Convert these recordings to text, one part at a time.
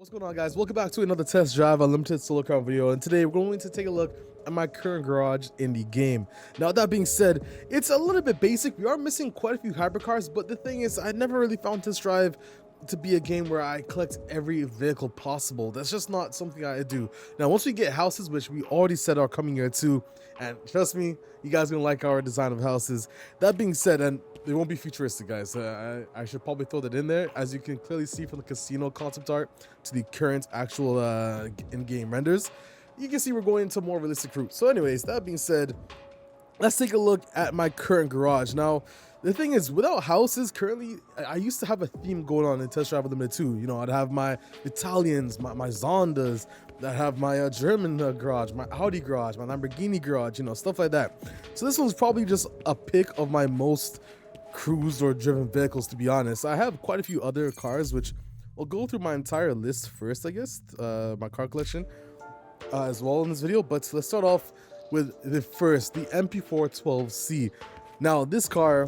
What's going on, guys? Welcome back to another test drive unlimited solo car video, and today we're going to take a look at my current garage in the game. Now, that being said, it's a little bit basic. We are missing quite a few hypercars, but the thing is, I never really found test drive to be a game where I collect every vehicle possible. That's just not something I do. Now, once we get houses, which we already said are coming here too, and trust me, you guys are gonna like our design of houses. That being said, and they won't be futuristic, guys. I should probably throw that in there. As you can clearly see from the casino concept art to the current actual in-game renders, you can see we're going into more realistic route. So anyways, that being said, let's take a look at my current garage. Now, the thing is, without houses, currently, I used to have a theme going on in Test Drive Unlimited 2. You know, I'd have my Italians, my Zondas, I'd have my German garage, my Audi garage, my Lamborghini garage, you know, stuff like that. So this one's probably just a pick of my most cruised or driven vehicles, to be honest. I have quite a few other cars, which I'll go through my entire list first, I guess, my car collection as well in this video. But let's start off with the MP4-12C. Now, this car,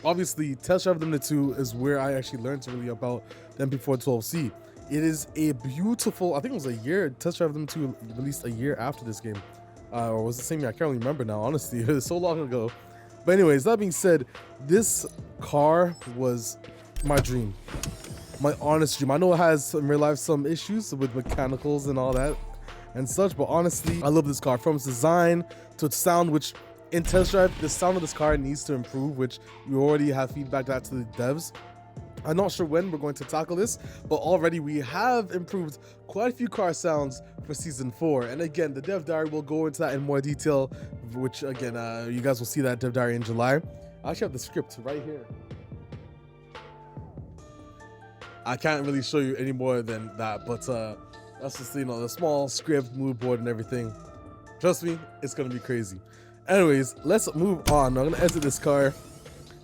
obviously, Test Drive Limited 2 is where I actually learned really about the MP4-12C. It is a beautiful, I think it was a year, Test Drive Limited 2 released a year after this game. Or was it the same year? I can't really remember now, honestly. It was so long ago. But anyways, that being said, this car was my dream. My honest dream. I know it has in real life some issues with mechanicals and all that and such, but honestly, I love this car. From its design to its sound, which in test drive, the sound of this car needs to improve, which we already have feedback that to the devs. I'm not sure when we're going to tackle this, but already we have improved quite a few car sounds for Season 4. And again, the Dev Diary will go into that in more detail, which again, you guys will see that Dev Diary in July. I actually have the script right here. I can't really show you any more than that, but that's just, you know, the small script, mood board, and everything. Trust me, it's going to be crazy. Anyways, let's move on. I'm going to exit this car.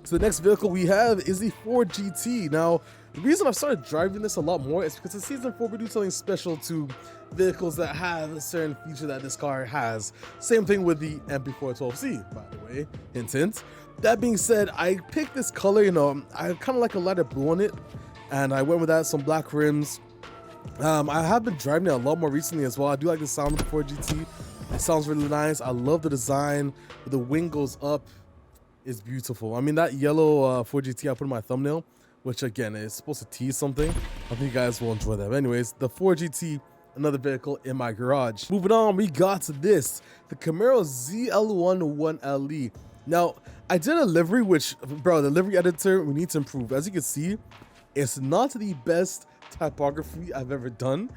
So the next vehicle we have is the Ford GT. Now, the reason I've started driving this a lot more is because in Season 4 we do something special to vehicles that have a certain feature that this car has. Same thing with the MP4-12C, by the way, hint hint. That being said, I picked this color, you know, I kind of like a lighter blue on it, and I went with that, some black rims. I have been driving it a lot more recently as well. I do like the sound of the Ford GT. It sounds really nice. I love the design. The wing goes up. Is beautiful. I mean, that yellow Ford GT I put in my thumbnail, which again is supposed to tease something. I think you guys will enjoy that. But anyways, the Ford GT, another vehicle in my garage. Moving on, we got this, the Camaro ZL1 1LE. Now, I did a livery, which, bro, the livery editor, we need to improve. As you can see, it's not the best typography I've ever done.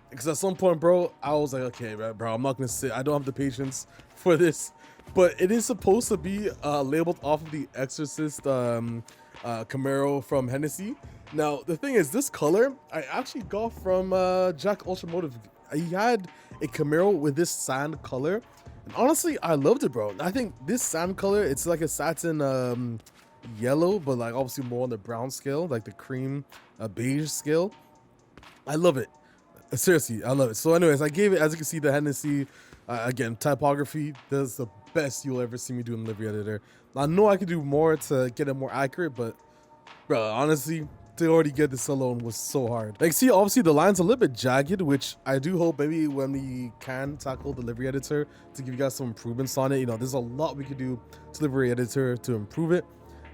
Because at some point, bro, I was like, okay, bro, I'm not gonna sit. I don't have the patience for this. But it is supposed to be labeled off of the Exorcist Camaro from Hennessy. Now, the thing is, this color I actually got from Jack Ultramotive. He had a Camaro with this sand color, and honestly, I loved it, bro. I think this sand color, it's like a satin yellow, but like obviously more on the brown scale, like the cream beige scale. I love it. Seriously, I love it. So anyways, I gave it, as you can see, the Hennessy, again, typography, that's the best you'll ever see me do in livery editor. I know I could do more to get it more accurate, but bro, honestly, to already get this alone was so hard. Like, see, obviously the line's a little bit jagged, which I do hope maybe when we can tackle the livery editor to give you guys some improvements on it. You know, there's a lot we could do to livery editor to improve it.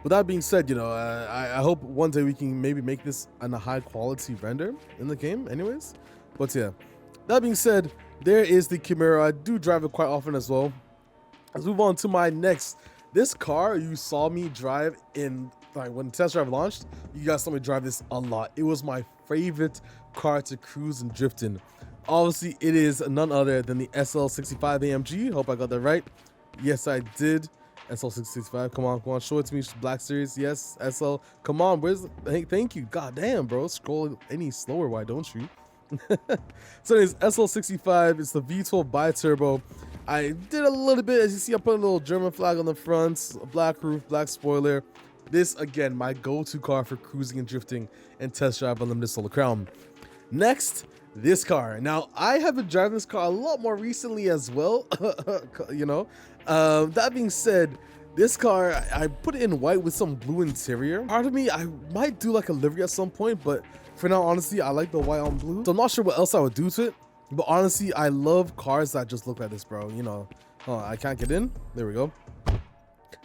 But that being said, you know, I hope one day we can maybe make this on a high quality render in the game anyways. But yeah, that being said, there is the Camaro. I do drive it quite often as well. Let's move on to my next. This car you saw me drive in, like when Test Drive launched, you guys saw me drive this a lot. It was my favorite car to cruise and drift in. Obviously, it is none other than the SL65 AMG. Hope I got that right. Yes, I did. SL65, come on, show it to me. Black Series, yes. SL, come on, where's the, thank you. God damn, bro, scroll any slower, why don't you? So anyways, SL65, it's the V12 bi-turbo. I did a little bit, as you see, I put a little German flag on the front, a black roof, black spoiler. This, again, my go-to car for cruising and drifting and test drive unlimited solo crown. Next, this car. Now, I have been driving this car a lot more recently as well, you know. That being said, this car, I put it in white with some blue interior. Part of me, I might do like a livery at some point, but for now, honestly, I like the white on blue. So I'm not sure what else I would do to it. But honestly, I love cars that just look like this, bro. You know, I can't get in. There we go.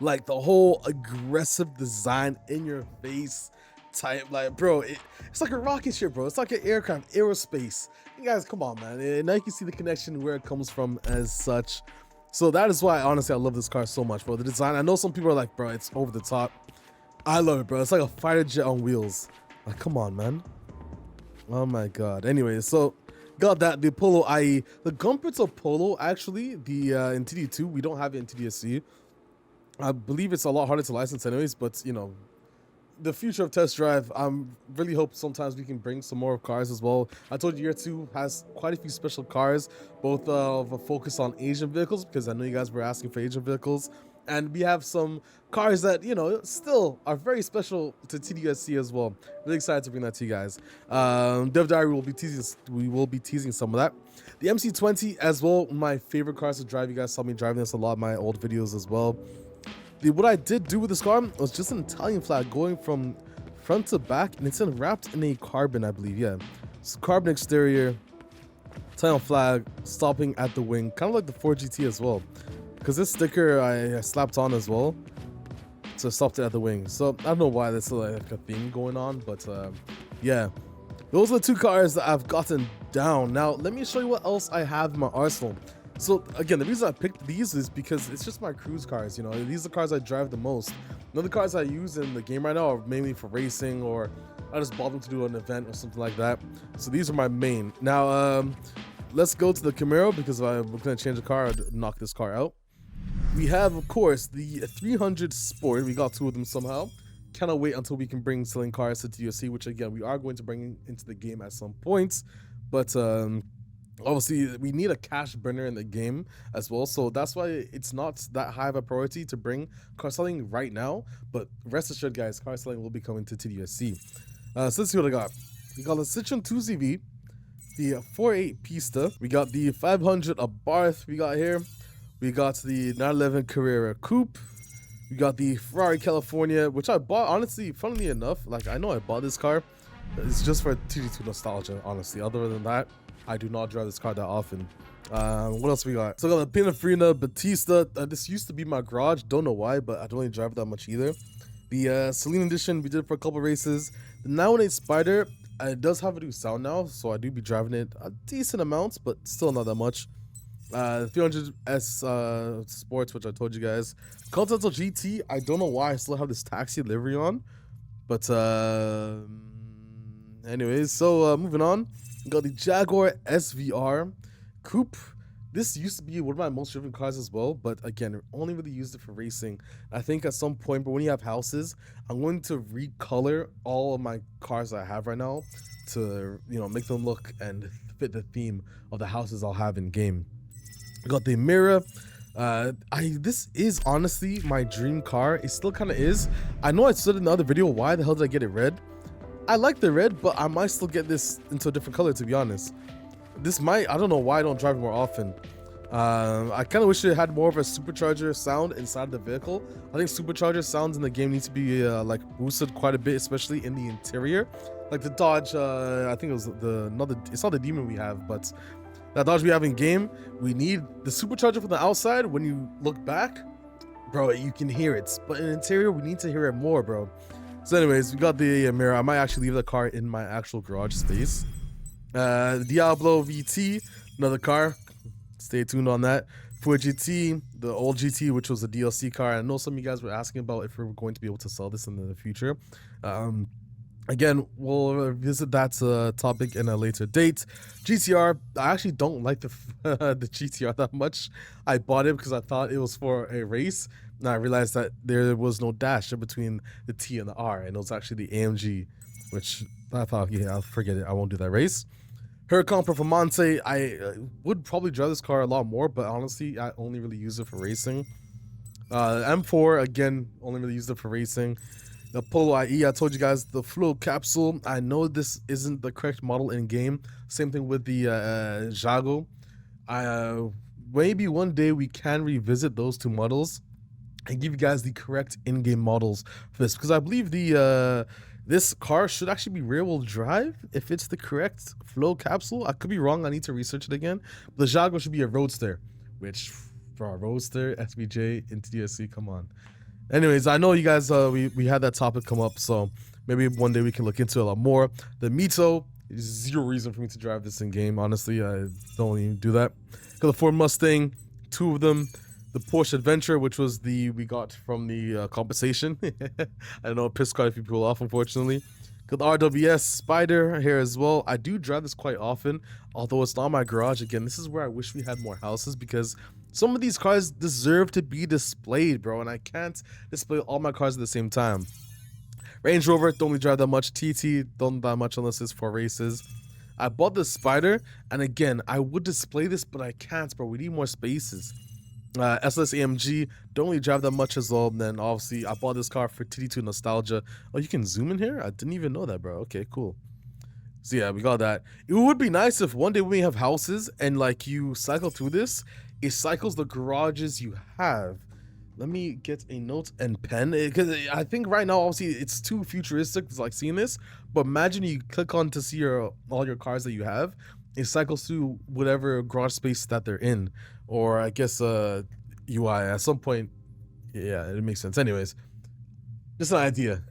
Like the whole aggressive design in your face type, like, bro, it's like a rocket ship, bro. It's like an aircraft, aerospace. You guys, come on, man. And now you can see the connection where it comes from as such. So that is why, honestly, I love this car so much, bro. The design, I know some people are like, bro, it's over the top. I love it, bro. It's like a fighter jet on wheels. Like, come on, man. Oh my God. Anyway, so got that, the Polo IE. The Gumpers of Polo, actually, the in TD2, we don't have it in TDUSC. I believe it's a lot harder to license anyways, but you know, the future of test drive, I'm really hope sometimes we can bring some more cars as well. I told you year 2 has quite a few special cars, both of a focus on Asian vehicles, because I know you guys were asking for Asian vehicles, and we have some cars that, you know, still are very special to TDUSC as well. Really excited to bring that to you guys. Dev Diary we will be teasing some of that. The MC20 as well, my favorite cars to drive. You guys saw me driving this a lot in my old videos as well. What I did do with this car was just an Italian flag going from front to back, and it's wrapped in a carbon, I believe. Yeah, it's carbon exterior, Italian flag, stopping at the wing, kind of like the 4GT as well. Because this sticker I slapped on as well, so I stopped it at the wing. So I don't know why that's like a theme going on, but yeah, those are the 2 cars that I've gotten down. Now let me show you what else I have in my arsenal. So again, the reason I picked these is because it's just my cruise cars, you know. These are the cars I drive the most. None of the cars I use in the game right now are mainly for racing, or I just bought them to do an event or something like that. So these are my main. Now let's go to the Camaro, because I'm gonna change the car and knock this car out. We have, of course, the 300 Sport. We got 2 of them somehow. Cannot wait until we can bring selling cars to TDUSC, which again we are going to bring into the game at some point. But obviously, we need a cash burner in the game as well, so that's why it's not that high of a priority to bring car selling right now. But rest assured, guys, car selling will be coming to TDUSC. So let's see what I got. We got the Citroen 2CV, the 48 Pista, we got the 500 Abarth we got here, we got the 911 Carrera Coupe, we got the Ferrari California, which I bought, honestly, funnily enough, like, I know I bought this car, it's just for TD2 nostalgia, honestly. Other than that, I do not drive this car that often. What else we got? So I got the Pininfarina Batista. This used to be my garage. Don't know why, but I don't really drive it that much either. The Celine Edition, we did it for a couple races. The 918 Spider, it does have a new sound now, so I do be driving it a decent amount, but still not that much. 300S Sports, which I told you guys. Continental GT, I don't know why I still have this taxi livery on, but anyways, so moving on. We got the Jaguar SVR Coupe. This used to be one of my most driven cars as well, but again, only really used it for racing. I think at some point, but when you have houses, I'm going to recolor all of my cars that I have right now to, you know, make them look and fit the theme of the houses I'll have in game. We got the Mira. This is honestly my dream car. It still kind of is. I know I said in the other video, why the hell did I get it red? I like the red, but I might still get this into a different color, to be honest. This might, I don't know why I don't drive it more often. I kind of wish it had more of a supercharger sound inside the vehicle. I think supercharger sounds in the game need to be like boosted quite a bit, especially in the interior. Like the Dodge, I think it was it's not the Demon we have, but that Dodge we have in game, we need the supercharger from the outside. When you look back, bro, you can hear it, but in the interior, we need to hear it more, bro. So anyways, we got the Mira. I might actually leave the car in my actual garage space. Diablo VT, another car. Stay tuned on that. For GT, the old GT, which was a DLC car. I know some of you guys were asking about if we were going to be able to sell this in the future. Again, we'll revisit that topic in a later date. GTR, I actually don't like the GTR that much. I bought it because I thought it was for a race. And I realized that there was no dash in between the T and the R, and it was actually the AMG, which I thought, yeah, I'll forget it. I won't do that race. Huracan Performante, I would probably drive this car a lot more, but honestly, I only really use it for racing. M4, again, only really use it for racing. The Polo IE, I told you guys, the Flow Capsule. I know this isn't the correct model in game. Same thing with the Jago. Maybe one day we can revisit those 2 models and give you guys the correct in-game models for this, because I believe the This car should actually be rear-wheel drive if it's the correct flow capsule. I could be wrong. I need to research it again. The Jaguar should be a roadster, which for a roadster, SVJ into TDUSC, come on. Anyways, I know you guys, we had that topic come up, so maybe one day we can look into it a lot more. The Mito, zero reason for me to drive this in game. Honestly, I don't even do that. Got the Ford Mustang, 2 of them. The Porsche Adventure, which was we got from the compensation. I know it pissed quite a few people off, unfortunately. Got the RWS Spider here as well. I do drive this quite often, although it's not my garage. Again, this is where I wish we had more houses, because some of these cars deserve to be displayed, bro, and I can't display all my cars at the same time. Range Rover, don't really drive that much. TT, don't that much unless it's for races. I bought the Spider, and again, I would display this, but I can't, bro. We need more spaces. SL65 don't really drive that much as well. And then obviously I bought this car for TD2 nostalgia. Oh, you can zoom in here? I didn't even know that, bro. Okay, cool. So yeah, we got that. It would be nice if one day we have houses and like you cycle through this, it cycles the garages you have. Let me get a note and pen, because I think right now obviously it's too futuristic to like seeing this, but imagine you click on to see all your cars that you have. It cycles through whatever garage space that they're in, or I guess UI at some point. Yeah, it makes sense. Anyways, just an idea.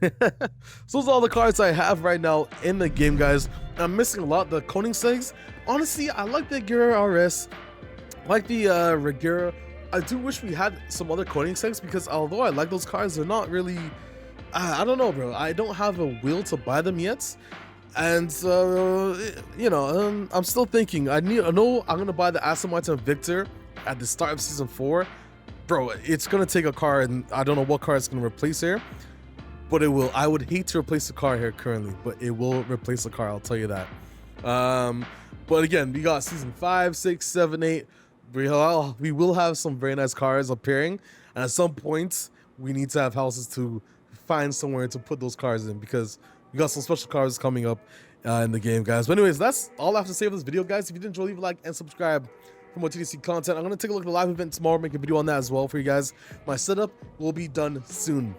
So those are all the cars I have right now in the game, guys. I'm missing a lot. The Koenigsegg's, honestly, I like the Regera RS, I like the Regera. I do wish we had some other Koenigseggs, because although I like those cars, they're not really, I don't know, bro. I don't have a will to buy them yet. And you know, I'm still thinking. I know I'm gonna buy the Aston Martin Victor at the start of season 4, bro. It's gonna take a car, and I don't know what car it's gonna replace here, but it will. I would hate to replace the car here currently, but it will replace the car. I'll tell you that. But again, we got season 5, 6, 7, 8. We will have some very nice cars appearing, and at some point we need to have houses to find somewhere to put those cars in, because we got some special cars coming up in the game, guys. But anyways, that's all I have to say for this video, guys. If you did enjoy, leave a like and subscribe for more TDC content. I'm going to take a look at the live event tomorrow, make a video on that as well for you guys. My setup will be done soon.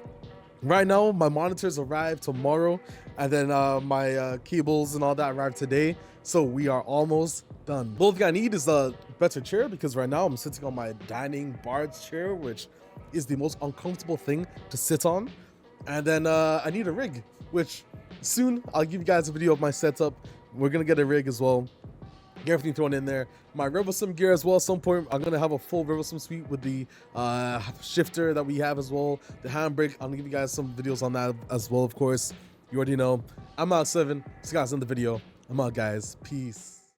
Right now, my monitors arrive tomorrow, and then my cables and all that arrive today. So we are almost done. The only thing I need is a better chair, because right now I'm sitting on my dining bar chair, which is the most uncomfortable thing to sit on. And then I need a rig, which soon I'll give you guys a video of my setup. We're gonna get a rig as well, get everything thrown in there. My RevoSim gear as well. At some point I'm gonna have a full RevoSim suite with the shifter that we have as well, the handbrake. I'm gonna give you guys some videos on that as well, of course. You already know. I'm out 7. See you guys in the video. I'm out, guys. Peace.